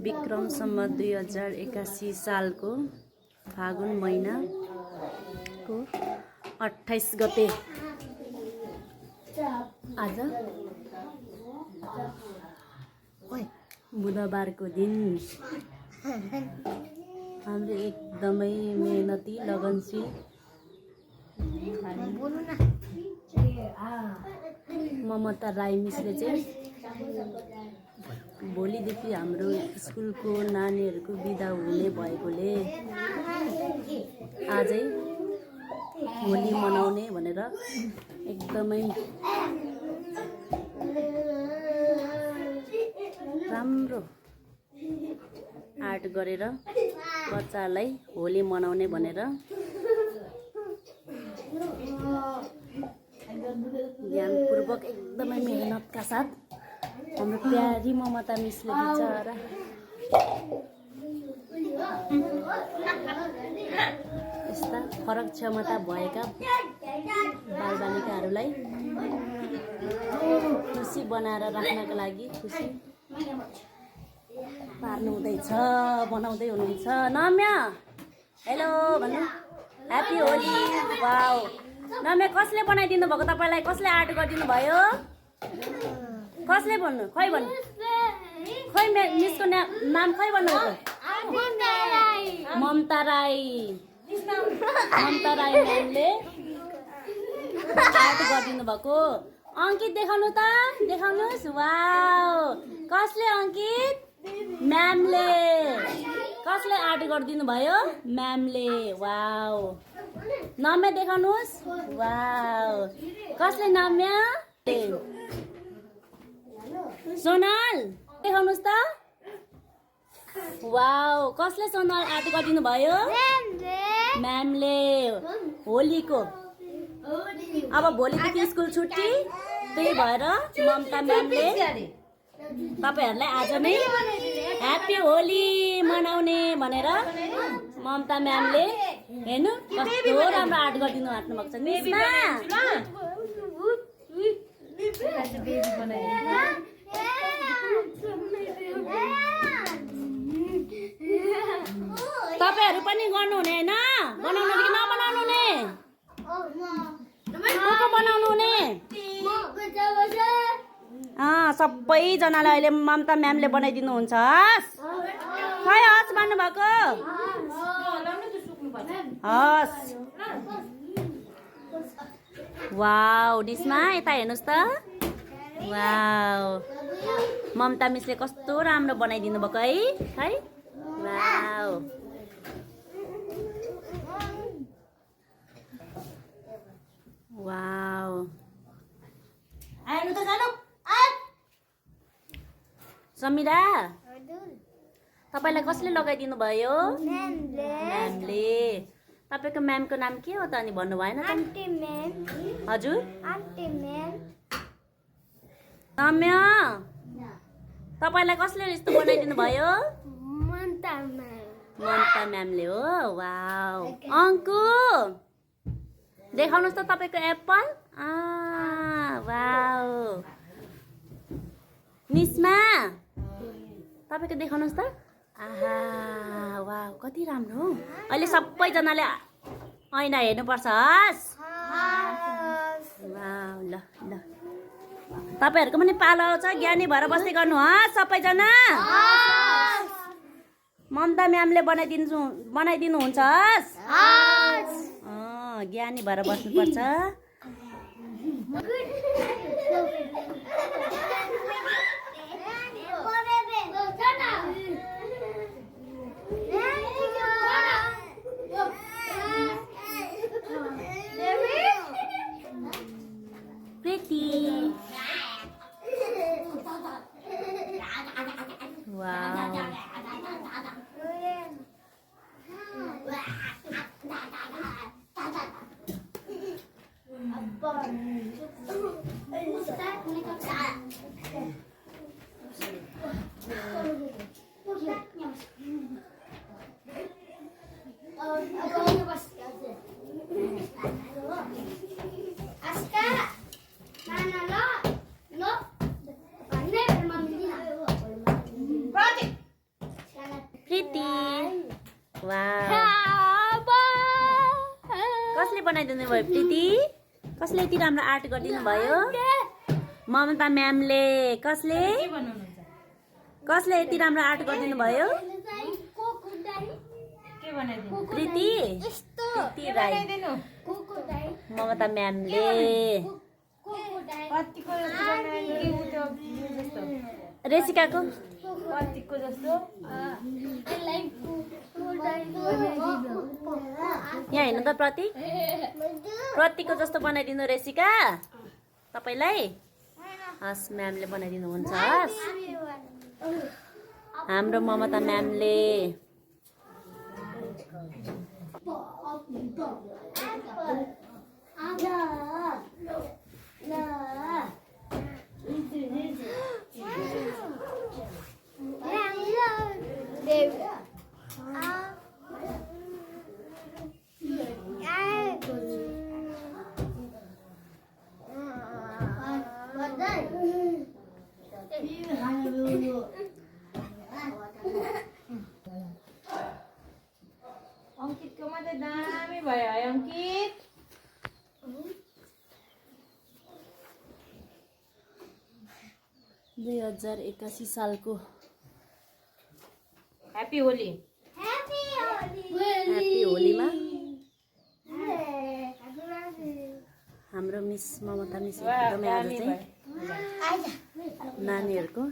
विक्रम सम्वत 2081 सालको फागुन महिनाको 28 गते आज बुधबारको दिन हाम्रो एकदमै मेहनती लगनशील ममता राई मिसले चाहिँ भोलिदेखि हाम्रो स्कुलको नानीहरूको बिदा हुने भएकोले आजै होली मनाउने भनेर एकदमै राम्रो आर्ट गरेर बच्चालाई होली मनाउने भनेर ध्यानपूर्वक एकदमै मेहनतका साथ हाम्रो प्यारी ममता मिसले बिचारा यस्ता फरक क्षमता भएका बालबालिकाहरूलाई खुसी बनाएर राख्नका लागि खुसी बनाउँदै हुनुहुन्छ। नम्या हेलो भन्नु, ह्याप्पी होली। वाउ, नम्या कसले बनाइदिनु भएको तपाईँलाई? कसले आर्ट गरिदिनु भयो? कसले भन्नु? खै भन्नु, खै मिसको नाम खै भन्नु? ममता राई। ममता राई म्यामले आर्ट गरिदिनु भएको। अंकित देखाउनु त, देखाउनुहोस्। वाउ, कसले? अंकित म्यामले। कसले आर्ट गरिदिनु भयो? म्यामले। वाउ, नम्या देखाउनुहोस्। वाउ, कसले? नम्या। सोनल देखाउनुहोस् त। वाउ, कसले सोनल आर्ट गरिदिनु भयो? म्यामले। होलीको अब भोलिदेखि स्कुल छुट्टी, त्यही भएर ममता म्यामले तपाईहरुलाई आज नै ह्याप्पी होली मनाउने भनेर ममता म्यामले हेर्नु कस्तो राम्रो आर्ट गरिदिनु आँट्नु भएको छ। मिसमा तपाईहरु पनि गर्नु हुने हैन? बनाउनु कि नबनाउनु ने? को बनाउनु हुने? सबैजनालाई अहिले ममता म्यामले बनाइदिनु हुन्छ। खै हस् भन्नुभएको? हस्। वाउ, डिस्मा यता हेर्नुहोस् त। वाउ, ममता मिसले कस्तो राम्रो बनाइदिनु भएको है। खै वाउ, वाउ। आउनु त जानु। समीरा, तपाईलाई कसले लगाइदिनु भयो? म्यामले। तपाईको म्यामको नाम के हो त अनि भन्नु भएन त? Aunty ma'am. हजुर, आन्टी म्याम। नम्या, तपाईलाई कसले यस्तो बनाइदिनु भयो? ममता म्याम। ममता म्यामले हो। वाउ, अंकु देखाउनुहोस् त तपाईको एप्पल। वाउ, निस्मा तपाईको देखाउनुहोस् त। आहा, वाउ, कति राम्रो। अहिले सबैजनाले ऐना हेर्नुपर्छ। हस्। वाउ, ल ल, तपाईहरुको पनि पालो आउँछ। ज्ञानी भएर बस्दै गर्नु हस् सबैजना। ममता म्यामले बनाइदिनु हुन्छ। हस्। ज्ञानी भएर बस्नुपर्छ। Pretty. Wow. Apa? बनाइदिनु भयो प्रीति? कसले यति राम्रो आर्ट गरिदिनु भयो? ममता म्यामले। कसले यति राम्रो आर्ट गरिदिनु भयो? प्रीति राई। ममता म्यामले। रेसिकाको यहाँ हेर्नु त प्रतीकको जस्तो बनाइदिनु रेसिका तपाईलाई। हस् म्यामले बनाइदिनुहुन्छ। हस् हाम्रो ममता म्यामले। अंकितको मात्रै दामी भयो है अंकित। दुई 2081 सालको ह्यापी होली। ह्यापी होलीमा हाम्रो मिस ममता मिस एकदमै आज चाहिँ नानीहरूको